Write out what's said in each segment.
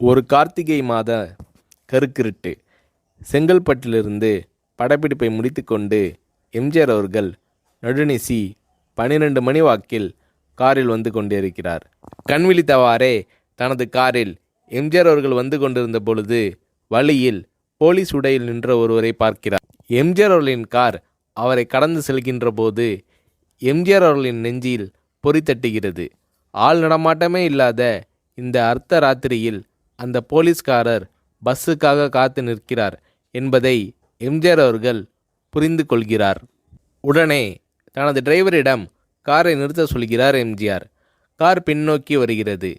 ஒரு கார்த்திகை மாத கருக்கிருட்டு. செங்கல்பட்டிலிருந்து படப்பிடிப்பை முடித்துக்கொண்டு எம்ஜிஆர் அவர்கள் நடுநிசி 12 மணி வாக்கில் காரில் வந்து கொண்டிருக்கிறார். கண் விழித்தவாறே தனது காரில் எம்ஜிஆர் அவர்கள் வந்து கொண்டிருந்த பொழுது வழியில் போலீஸ் உடையில் நின்ற ஒருவரை பார்க்கிறார். எம்ஜிஆர் அவர்களின் கார் அவரை கடந்து செல்கின்ற போது எம்ஜிஆர் அவர்களின் நெஞ்சில் பொறி தட்டுகிறது. ஆள் நடமாட்டமே இல்லாத இந்த அர்த்த ராத்திரியில் அந்த போலீஸ்காரர் பஸ்ஸுக்காக காத்து நிற்கிறார் என்பதை எம்ஜிஆர் அவர்கள் புரிந்து கொள்கிறார். உடனே தனது டிரைவரிடம் காரை நிறுத்த சொல்கிறார் எம்ஜிஆர். கார் பின்னோக்கி வருகிறது.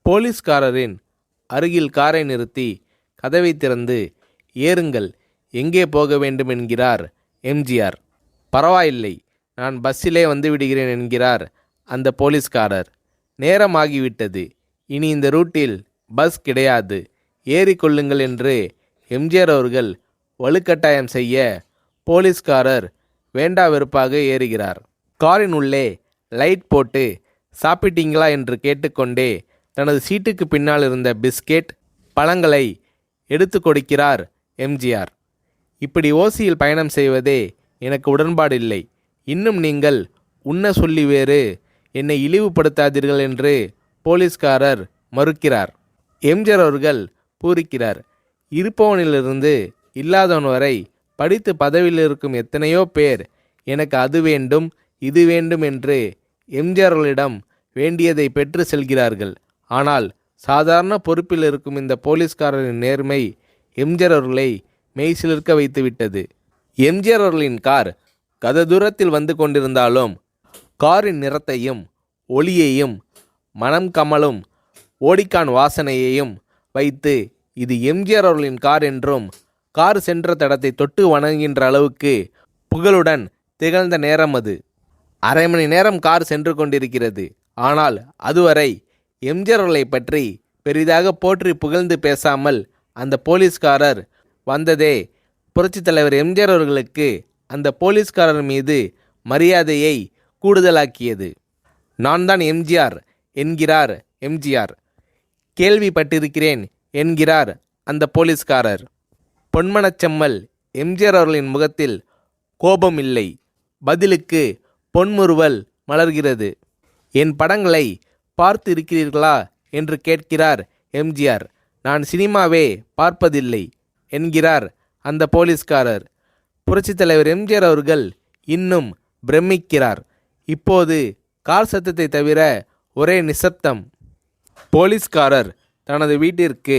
போலீஸ்காரரின் அருகில் காரை நிறுத்தி கதவை திறந்து ஏறுங்கள், எங்கே போக வேண்டும் என்கிறார் எம்ஜிஆர். பரவாயில்லை, நான் பஸ்ஸிலே வந்து விடுகிறேன் என்கிறார் அந்த போலீஸ்காரர். நேரமாகிவிட்டது, இனி இந்த ரூட்டில் பஸ் கிடையாது, ஏறிக்கொள்ளுங்கள் என்று எம்ஜிஆர் அவர்கள் வலுக்கட்டாயம் செய்ய போலீஸ்காரர் வேண்டா வெறுப்பாக ஏறுகிறார். காரின் உள்ளே லைட் போட்டு சாப்பிட்டீங்களா என்று கேட்டுக்கொண்டே தனது சீட்டுக்கு பின்னால் இருந்த பிஸ்கெட் பழங்களை எடுத்து கொடுக்கிறார் எம்ஜிஆர். இப்படி ஓசியில் பயணம் செய்வதே எனக்கு உடன்பாடில்லை. இன்னும் நீங்கள் உண்ண சொல்லி வேறு என்னை இழிவுபடுத்தாதீர்கள் என்று போலீஸ்காரர் மறுக்கிறார். எம்ஜிஆர் அவர்கள் பூரிக்கிறார். இருப்பவனிலிருந்து இல்லாதவன் வரை படித்து பதவியில் இருக்கும் எத்தனையோ பேர் எனக்கு அது வேண்டும் இது வேண்டும் என்று எம்ஜிஆர் அவர்களிடம் வேண்டியதை பெற்று செல்கிறார்கள். ஆனால் சாதாரண பொறுப்பில் இருக்கும் இந்த போலீஸ்காரரின் நேர்மை எம்ஜிஆர் அவர்களை மெய்சிலிர்க்க வைத்துவிட்டது. எம்ஜிஆர் அவர்களின் கார் கத தூரத்தில் வந்து கொண்டிருந்தாலும் காரின் நிறத்தையும் ஒளியையும் மனம் கமலும் ஓடிக்கான் வாசனையையும் வைத்து இது எம்ஜிஆர் அவர்களின் கார் என்றும் கார் சென்ற தடத்தை தொட்டு வணங்குகின்ற அளவுக்கு புகழுடன் திகழ்ந்த நேரம் அது. அரை மணி நேரம் கார் சென்று கொண்டிருக்கிறது. ஆனால் அதுவரை எம்ஜிஆர் அவர்களை பற்றி பெரிதாக போற்றி புகழ்ந்து பேசாமல் அந்த போலீஸ்காரர் வந்ததே புரட்சித் தலைவர் எம்ஜிஆர் அவர்களுக்கு அந்த போலீஸ்காரர் மீது மரியாதையை கூடுதலாக்கியது. நான் தான் எம்ஜிஆர் என்கிறார் எம்ஜிஆர். கேள்விப்பட்டிருக்கிறேன் என்கிறார் அந்த போலீஸ்காரர். பொன்மனச்செம்மல் எம்ஜிஆர் அவர்களின் முகத்தில் கோபம் இல்லை, பதிலுக்கு பொன்முறுவல் மலர்கிறது. என் படங்களை பார்த்து இருக்கிறீர்களா என்று கேட்கிறார் எம்ஜிஆர். நான் சினிமாவே பார்ப்பதில்லை என்கிறார் அந்த போலீஸ்காரர். புரட்சித் தலைவர் எம்ஜிஆர் அவர்கள் இன்னும் பிரமிக்கிறார். இப்போது கார் சத்தத்தை தவிர ஒரே நிசப்தம். போலீஸ்காரர் தனது வீட்டிற்கு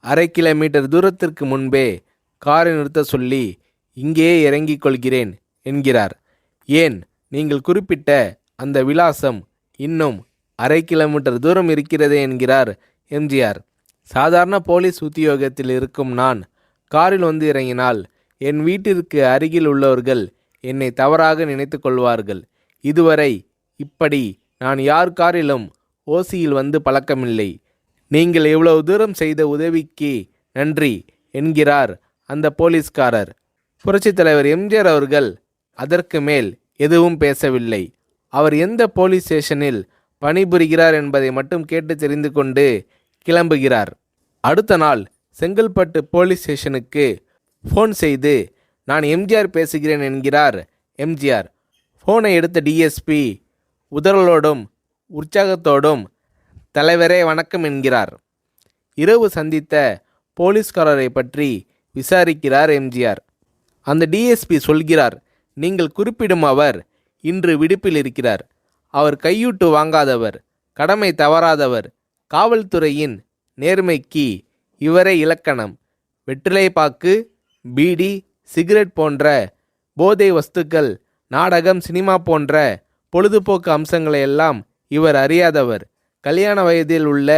1/2 கிலோமீட்டர் தூரத்திற்கு முன்பே காரை நிறுத்த சொல்லி இங்கேயே இறங்கிக் கொள்கிறேன் என்கிறார். ஏன், நீங்கள் குறிப்பிட்ட அந்த விலாசம் இன்னும் 1/2 கிலோமீட்டர் தூரம் இருக்கிறதே என்கிறார் எம்ஜிஆர். சாதாரண போலீஸ் உத்தியோகத்தில் இருக்கும் நான் காரில் வந்து இறங்கினால் என் வீட்டிற்கு அருகில் உள்ளவர்கள் என்னை தவறாக நினைத்து கொள்வார்கள். இதுவரை இப்படி நான் யார் காரிலும் ஓசியில் வந்து பழக்கமில்லை. நீங்கள் இவ்வளவு தூரம் செய்த உதவிக்கு நன்றி என்கிறார் அந்த போலீஸ்காரர். புரட்சித் தலைவர் எம்ஜிஆர் அவர்கள் அதற்கு மேல் எதுவும் பேசவில்லை. அவர் எந்த போலீஸ் ஸ்டேஷனில் பணிபுரிகிறார் என்பதை மட்டும் கேட்டு தெரிந்து கொண்டு கிளம்புகிறார். அடுத்த நாள் செங்கல்பட்டு போலீஸ் ஸ்டேஷனுக்கு ஃபோன் செய்து நான் எம்ஜிஆர் பேசுகிறேன் என்கிறார் எம்ஜிஆர். ஃபோனை எடுத்த டிஎஸ்பி உதறலோடும் உற்சாகத்தோடும் தலைவரே வணக்கம் என்கிறார். இரவு சந்தித்த போலீஸ்காரரை பற்றி விசாரிக்கிறார் எம்ஜிஆர். அந்த டிஎஸ்பி சொல்கிறார், நீங்கள் குறிப்பிடும் அவர் இன்று விடுப்பில் இருக்கிறார். அவர் கையூட்டு வாங்காதவர், கடமை தவறாதவர். காவல்துறையின் நேர்மைக்கு இவரே இலக்கணம். வெற்றிலை பாக்கு, பீடி, சிகரெட் போன்ற போதை வஸ்துக்கள், நாடகம், சினிமா போன்ற பொழுதுபோக்கு அம்சங்களையெல்லாம் இவர் அறியாதவர். கல்யாண வயதில் உள்ள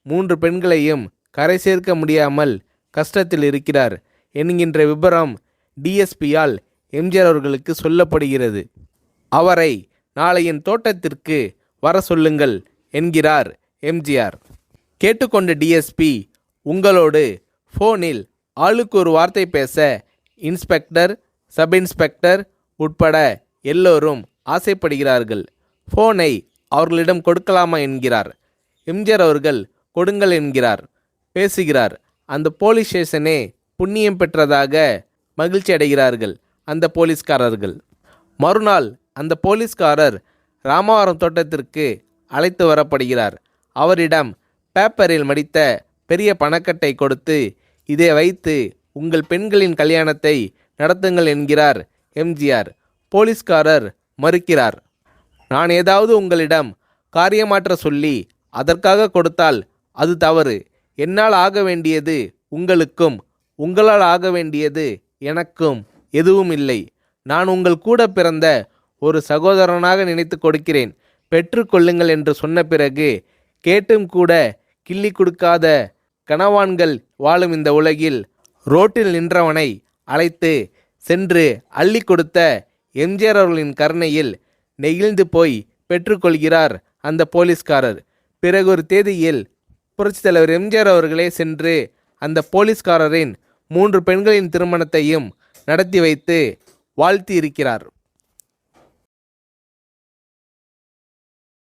3 பெண்களையும் கரை சேர்க்க முடியாமல் கஷ்டத்தில் இருக்கிறார் என்கின்ற விபரம் டிஎஸ்பியால் எம்ஜிஆர் அவர்களுக்கு சொல்லப்படுகிறது. அவரை நாளை என் தோட்டத்திற்கு வர சொல்லுங்கள் என்கிறார் எம்ஜிஆர். கேட்டுக்கொண்ட டிஎஸ்பி, உங்களோடு ஃபோனில் ஆளுக்கு ஒரு வார்த்தை பேச இன்ஸ்பெக்டர், சப் இன்ஸ்பெக்டர் உட்பட எல்லோரும் ஆசைப்படுகிறார்கள். ஃபோனை அவர்களிடம் கொடுக்கலாமா என்கிறார். எம்ஜிஆர் அவர்கள் கொடுங்கள் என்கிறார். பேசுகிறார். அந்த போலீஸ் ஸ்டேஷனே புண்ணியம் பெற்றதாக மகிழ்ச்சி அடைகிறார்கள் அந்த போலீஸ்காரர்கள். மறுநாள் அந்த போலீஸ்காரர் ராமவரம் தோட்டத்திற்கு அழைத்து வரப்படுகிறார். அவரிடம் பேப்பரில் மடித்த பெரிய பணக்கட்டை கொடுத்து, இதை வைத்து உங்கள் பெண்களின் கல்யாணத்தை நடத்துங்கள் என்கிறார் எம்ஜிஆர். போலீஸ்காரர் மறுக்கிறார். நான் ஏதாவது உங்களிடம் காரியமாற்ற சொல்லி அதற்காக கொடுத்தால் அது தவறு. என்னால் ஆக வேண்டியது உங்களுக்கும், உங்களால் ஆக வேண்டியது எனக்கும் எதுவும் இல்லை. நான் உங்கள் கூட பிறந்த ஒரு சகோதரனாக நினைத்து கொடுக்கிறேன், பெற்றுக்கொள்ளுங்கள் என்று சொன்ன பிறகு கேட்டும் கூட கிள்ளி கொடுக்காத கனவான்கள் வாழும் இந்த உலகில் ரோட்டில் நின்றவனை அழைத்து சென்று அள்ளி கொடுத்த எம்ஜிஆர் அவர்களின் கருணையில் நெகிழ்ந்து போய் பெற்றுக்கொள்கிறார் அந்த போலீஸ்காரர். பிறகு ஒரு தேதியில் புரட்சித் தலைவர் எம்ஜிஆர் அவர்களே சென்று அந்த போலீஸ்காரரின் 3 பெண்களின் திருமணத்தையும் நடத்தி வைத்து வாழ்த்தி இருக்கிறார்.